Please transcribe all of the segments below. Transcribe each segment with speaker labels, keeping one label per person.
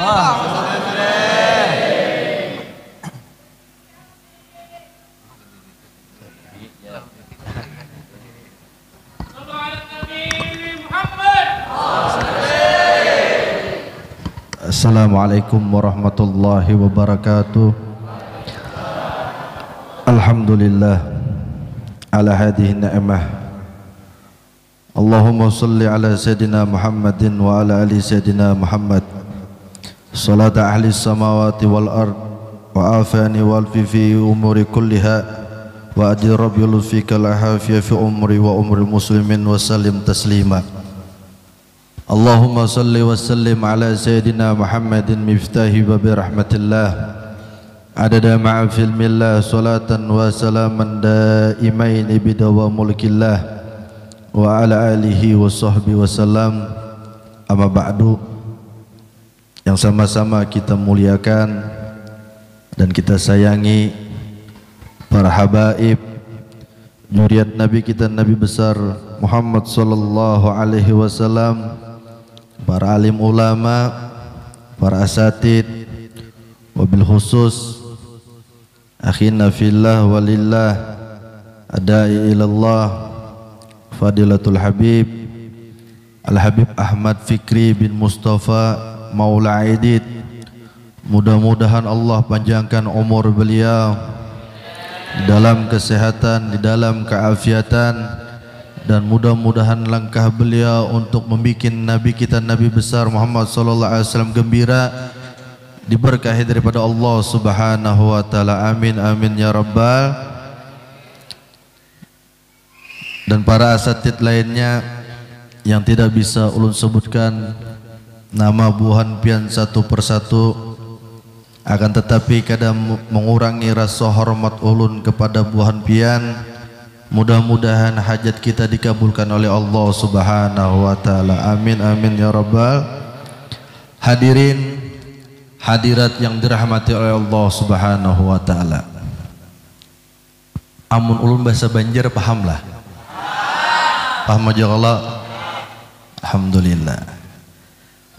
Speaker 1: Assalamualaikum warahmatullahi wabarakatuh. Alhamdulillah ala hadhihi ni'mah. Allahumma salli ala Sayyidina Muhammadin wa ala ali Sayyidina Muhammad. Salata ahli samawati wal ard wa afani wal fi umuri kulliha wa ajrab yulfika la hafiya fi umri wa umri muslimin wa sallim taslima. Allahumma salli wa sallim ala Sayyidina Muhammadin miftahi babi rahmatillah adada ma'a filmillah salatan wa salaman daimaini bidawa mulkillah wa ala alihi wa sahbihi wa salam. Amma ba'du, yang sama-sama kita muliakan dan kita sayangi para habaib zuriat Nabi kita, Nabi besar Muhammad sallallahu alaihi wasallam, para alim ulama, para asatid, wabil khusus akhina fillah walillah adai ilallah Fadilatul Habib Al-Habib Ahmad Fikri bin Mustafa Maula Aidid. Mudah-mudahan Allah panjangkan umur beliau dalam kesehatan, di dalam keafiatan, dan mudah-mudahan langkah beliau untuk membuat Nabi kita, Nabi besar Muhammad sallallahu alaihi wasallam gembira diberkahi daripada Allah Subhanahu wa taala. Amin amin ya rabbal. Dan para asatid lainnya yang tidak bisa ulun sebutkan nama buhan pian satu persatu, akan tetapi kadang mengurangi rasa hormat ulun kepada buhan pian. Mudah-mudahan hajat kita dikabulkan oleh Allah Subhanahu wa taala. Amin amin ya rabbal. Hadirin hadirat yang dirahmati oleh Allah Subhanahu wa taala. Amun ulun bahasa Banjar pahamlah. Paham aja Allah. Alhamdulillah.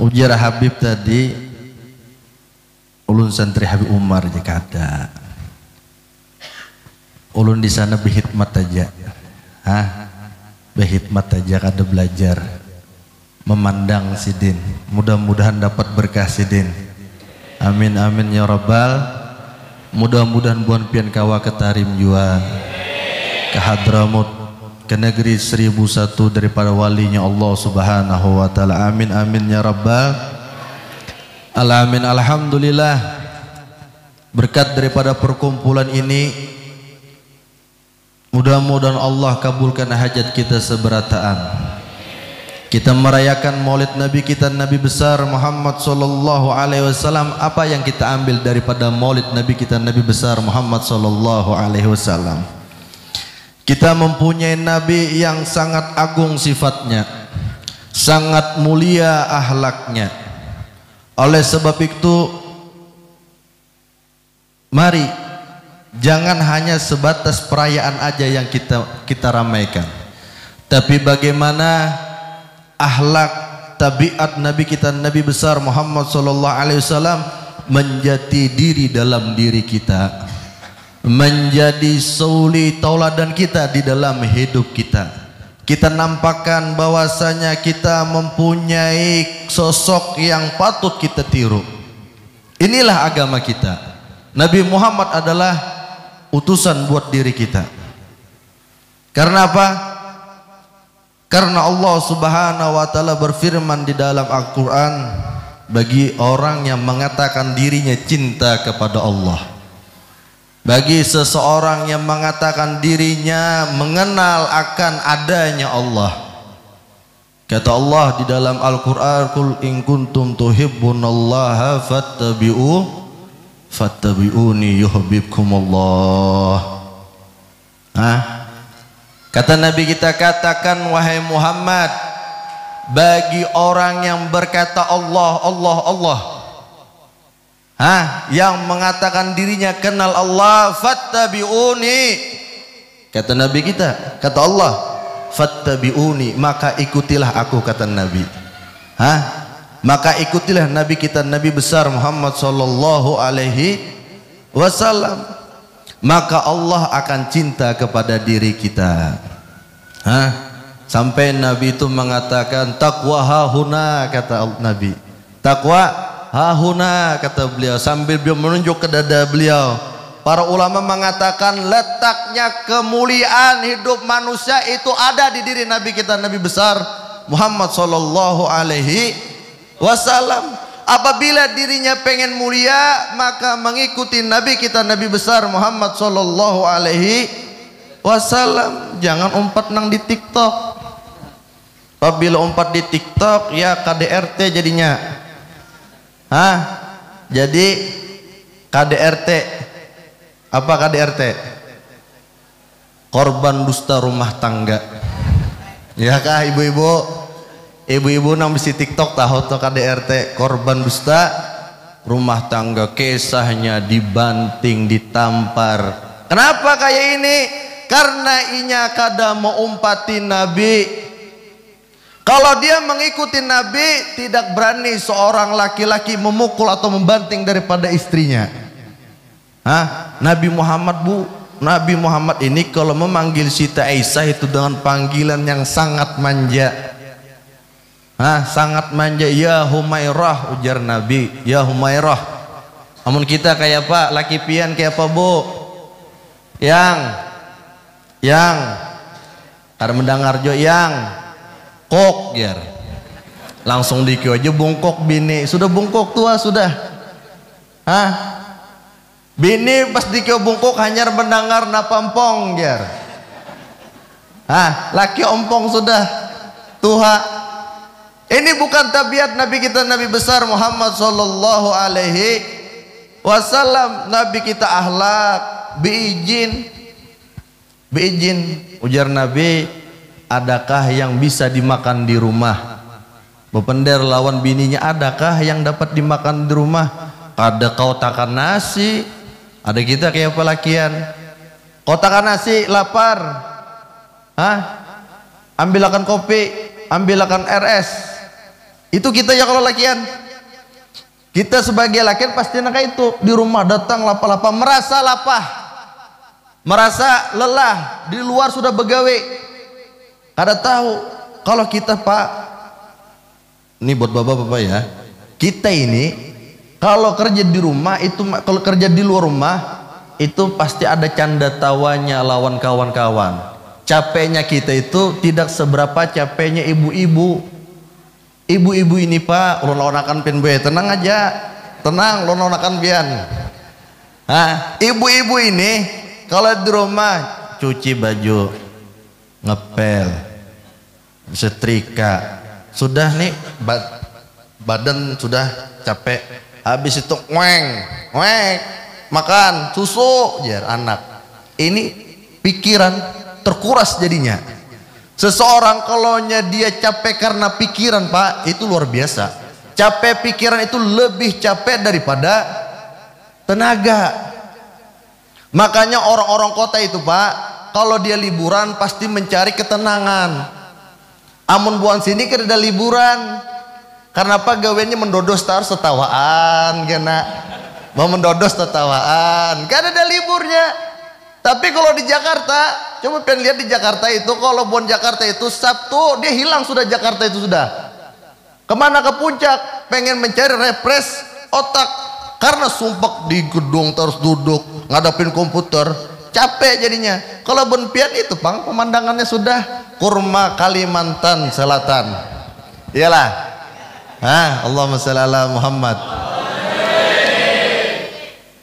Speaker 1: Ujar Habib tadi ulun santri Habib Umar Jakarta. Ulun di sana berkhidmat aja, berkhidmat aja, kada belajar, memandang sidin. Mudah-mudahan dapat berkah sidin. Amin amin ya rabbal. Mudah-mudahan buan pian kawa ke Tarim jua, ke Hadramut, ke negeri 1001 daripada walinya Allah Subhanahu wa taala. Amin amin ya rabbal alamin. Alhamdulillah, berkat daripada perkumpulan ini, mudah-mudahan Allah kabulkan hajat kita seberataan. Kita merayakan maulid Nabi kita, Nabi besar Muhammad sallallahu alaihi wasallam. Apa yang kita ambil daripada maulid Nabi kita, Nabi besar Muhammad sallallahu alaihi wasallam? Kita mempunyai Nabi yang sangat agung sifatnya, sangat mulia ahlaknya. Oleh sebab itu, mari jangan hanya sebatas perayaan aja yang kita ramaikan, tapi bagaimana akhlak tabiat Nabi kita, Nabi besar Muhammad sallallahu alaihi wasallam menjadi diri dalam diri kita, menjadi suri tauladan kita di dalam hidup kita. Kita nampakkan bahwasanya kita mempunyai sosok yang patut kita tiru. Inilah agama kita. Nabi Muhammad adalah utusan buat diri kita. Karena apa? Karena Allah Subhanahu wa taala berfirman di dalam Al-Qur'an, bagi orang yang mengatakan dirinya cinta kepada Allah, bagi seseorang yang mengatakan dirinya mengenal akan adanya Allah, kata Allah di dalam Al-Qur'an, qul in kuntum tuhibbunallaha fattabi'uni yuhibbukumullah. Kata Nabi kita, katakan wahai Muhammad, bagi orang yang berkata Allah Allah Allah, yang mengatakan dirinya kenal Allah, fattabi'uni, kata Nabi kita, kata Allah, fattabi'uni, maka ikutilah aku, kata Nabi. Maka ikutilah Nabi kita, Nabi besar Muhammad sallallahu alaihi wasallam, maka Allah akan cinta kepada diri kita. Sampai Nabi itu mengatakan takwa hahuna, kata Nabi. Takwa hahuna, kata beliau sambil beliau menunjuk ke dada beliau. Para ulama mengatakan letaknya kemuliaan hidup manusia itu ada di diri Nabi kita, Nabi besar Muhammad sallallahu alaihi wasallam. Apabila dirinya pengen mulia, maka mengikuti Nabi kita, Nabi besar Muhammad sallallahu alaihi wasallam. Jangan umpat nang di TikTok. Apabila umpat di TikTok, ya KDRT jadinya. Jadi KDRT. Apa KDRT? Korban dusta rumah tangga. Ya kah ibu-ibu? Ibu-ibu nang bisi TikTok tahu tuh KDRT, korban dusta rumah tangga. Kisahnya dibanting, ditampar. Kenapa kayak ini? Karena inya kada mau umpati Nabi. Kalau dia mengikuti Nabi, tidak berani seorang laki-laki memukul atau membanting daripada istrinya. Nabi Muhammad, Bu, Nabi Muhammad ini kalau memanggil Siti Aisyah itu dengan panggilan yang sangat manja. Sangat manja. Ya Humairah, ujar Nabi, ya Humairah. Namun kita kayak apa? Laki pian kayak apa, Bu? Yang karena mendengar jo yang kok jar. Langsung dikio aja bungkok bini. Sudah bungkok tua sudah. Bini pas dikio bungkok hanya mendengar napampong jar. Laki ompong sudah tua. Ini bukan tabiat Nabi kita, Nabi besar Muhammad sallallahu alaihi wasallam. Nabi kita akhlak biijin. Ujar Nabi, adakah yang bisa dimakan di rumah? Bepender lawan bininya, adakah yang dapat dimakan di rumah? Ada kau takan nasi. Ada kita kayak pelakian. Kau takan nasi, lapar. Ambilakan kopi, ambilakan RS. Itu kita ya kalau lakian. Kita sebagai lakian pasti nak itu di rumah datang lapar-lapar, merasa lapar, merasa lelah, di luar sudah begawe. Kada tahu kalau kita, Pak, ini buat bapak-bapak ya, kita ini kalau kerja di rumah itu, kalau kerja di luar rumah itu pasti ada canda tawanya lawan kawan-kawan. Capeknya kita itu tidak seberapa capeknya ibu-ibu. Ibu-ibu ini, Pak, lonakan pian be, tenang aja, tenang, lonakan pian. Ibu-ibu ini kalau di rumah cuci baju, ngepel, setrika, sudah nih badan sudah capek, habis itu ngweng makan susu jar anak. Ini pikiran terkuras jadinya. Seseorang kalau dia capek karena pikiran, Pak, itu luar biasa. Capek pikiran itu lebih capek daripada tenaga. Makanya orang-orang kota itu, Pak, kalau dia liburan pasti mencari ketenangan. Amun buan sini kan ada liburan. Karena apa? Gawennya mendodos tar setawaan, kena mau mendodos setawaan. Kan ada liburnya. Tapi kalau di Jakarta, coba pengen lihat di Jakarta itu, kalau buan Jakarta itu Sabtu dia hilang sudah, Jakarta itu sudah. Kemana? Ke puncak, pengen mencari refresh otak. Karena sumpek di gedung terus duduk ngadapin komputer, capek jadinya. Kalau buan pian itu, Bang, pemandangannya sudah kurma Kalimantan Selatan. Iyalah. Allahumma shalli ala Muhammad.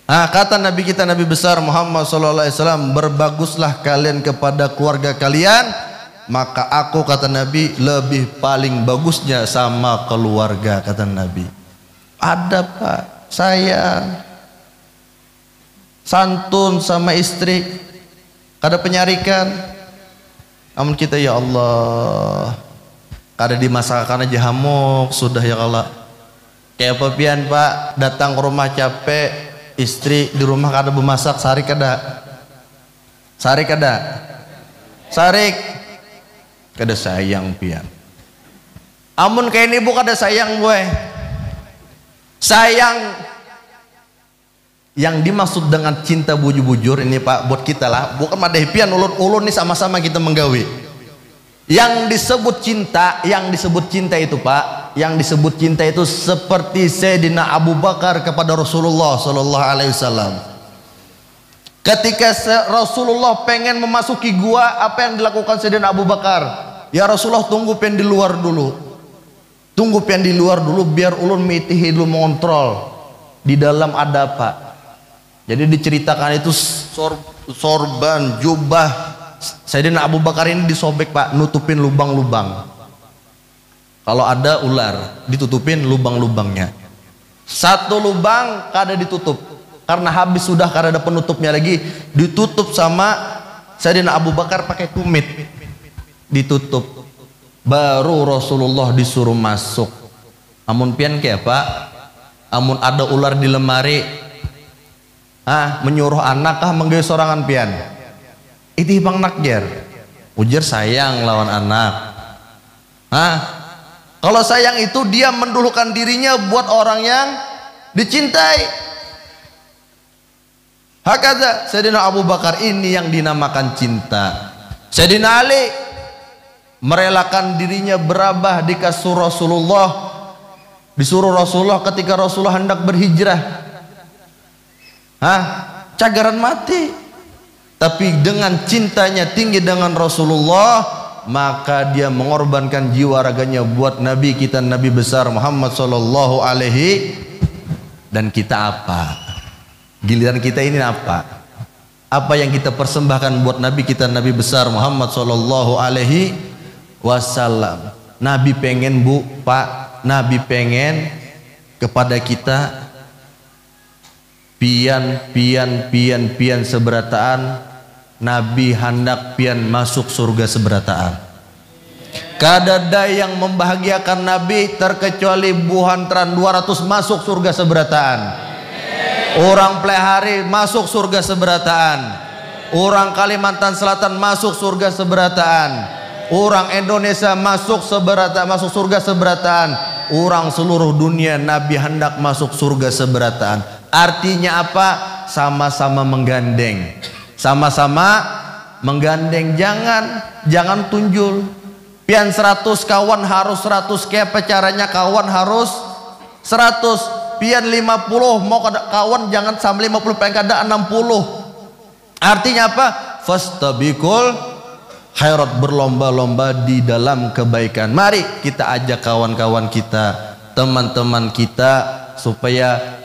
Speaker 1: Kata Nabi kita, Nabi besar Muhammad SAW, berbaguslah kalian kepada keluarga kalian, maka aku, kata Nabi, lebih paling bagusnya sama keluarga, kata Nabi. Ada, Pak, sayang, santun sama istri, kada penyarikan. Namun kita, ya Allah, kada dimasakan aja hamuk sudah, ya Allah. Kayak apa pian, Pak, datang ke rumah capek, istri di rumah kada bemasak, sarik kada sayang pian.
Speaker 2: Amun kayak ini bukan ada sayang gue. Sayang yang dimaksud dengan cinta bujur-bujur ini Pak, buat kita lah, bukan madehipian ulun-ulun nih sama-sama kita menggawi. Yang disebut cinta itu Pak, yang disebut cinta itu seperti Sayyidina Abu Bakar kepada Rasulullah sallallahu alaihi wasallam. Ketika Rasulullah pengen memasuki gua, apa yang dilakukan Sayyidina Abu Bakar? Ya Rasulullah, tunggu pen di luar dulu. Tunggu pian di luar dulu biar ulun mitihi dulu mengontrol di dalam ada apa. Jadi diceritakan itu sorban, jubah Sayyidina Abu Bakar ini disobek Pak, nutupin lubang-lubang. Kalau ada ular, ditutupin lubang-lubangnya. Satu lubang kada ditutup karena habis sudah, karena ada penutupnya lagi, ditutup sama Sayyidina Abu Bakar pakai tumit, ditutup. Baru Rasulullah disuruh masuk. Amun pian kayak Pak, amun ada ular di lemari, menyuruh anak menggawe sorangan pian, itu bang nakjer, ujar sayang lawan anak. Kalau sayang itu dia mendulukan dirinya buat orang yang dicintai. Hakada Sayyidina Abu Bakar ini yang dinamakan cinta. Sayyidina Ali merelakan dirinya berabah di kasur Rasulullah, disuruh Rasulullah ketika Rasulullah hendak berhijrah, cagaran mati, tapi dengan cintanya tinggi dengan Rasulullah, maka dia mengorbankan jiwa raganya buat Nabi kita, Nabi besar Muhammad sallallahu alaihi. Dan kita apa? Giliran kita ini apa? Apa yang kita persembahkan buat Nabi kita, Nabi besar Muhammad sallallahu alaihi wasallam. Nabi pengen Pak, Nabi pengen kepada kita pian seberataan. Nabi hendak pian masuk surga seberataan. Kadada yang membahagiakan Nabi terkecuali buhantran 200 masuk surga seberataan. Orang Plehari masuk surga seberataan. Orang Kalimantan Selatan masuk surga seberataan. Orang Indonesia masuk surga seberataan. Orang seluruh dunia Nabi hendak masuk surga seberataan. Artinya apa? Sama-sama menggandeng. Sama-sama menggandeng. Jangan tunjul. Pian 100 kawan harus 100. Kayak apa caranya kawan harus 100. Pian 50 mau kawan jangan sampai 50, pengen kada 60. Artinya apa? Fastabiqul khairat, berlomba-lomba di dalam kebaikan. Mari kita ajak kawan-kawan kita, teman-teman kita, supaya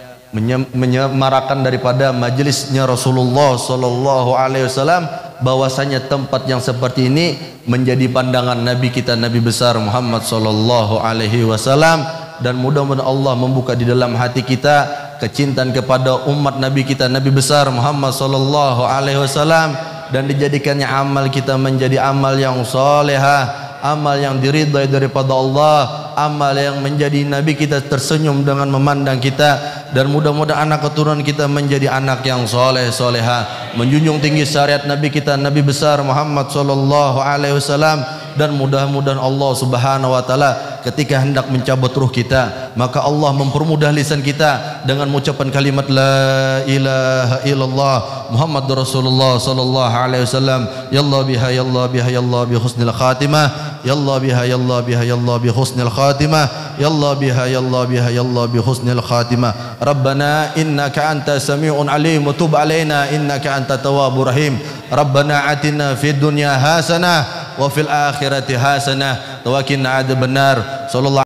Speaker 2: menyemarakan daripada majelisnya Rasulullah sallallahu alaihi wasallam, bahwasanya tempat yang seperti ini menjadi pandangan Nabi kita, Nabi besar Muhammad sallallahu alaihi wasallam. Dan mudah-mudahan Allah membuka di dalam hati kita kecintaan kepada umat Nabi kita, Nabi besar Muhammad sallallahu alaihi wasallam, dan dijadikannya amal kita menjadi amal yang salehah, amal yang diridhai daripada Allah, amal yang menjadi Nabi kita tersenyum dengan memandang kita. Dan mudah-mudahan anak keturunan kita menjadi anak yang soleh soleha, menjunjung tinggi syariat Nabi kita, Nabi besar Muhammad sallallahu alaihi wasallam. Dan mudah-mudahan Allah subhanahu wa ta'ala ketika hendak mencabut ruh kita, maka Allah mempermudah lisan kita dengan mengucapkan kalimat la ilaha illallah Muhammadur Rasulullah sallallahu alaihi wasallam. Yallah biha yallah biha yallah bi husnil khatimah, yallah biha yallah biha yallah bi husnil khatimah, yallah biha yallah biha yallah bi husnil khatimah. Rabbana innaka anta sami'un alim wa tub alaina innaka anta tawwabur rahim. Rabbana atina fid dunya hasanah wa fil akhirati hasanah wa qina adzabannar. Sallallahu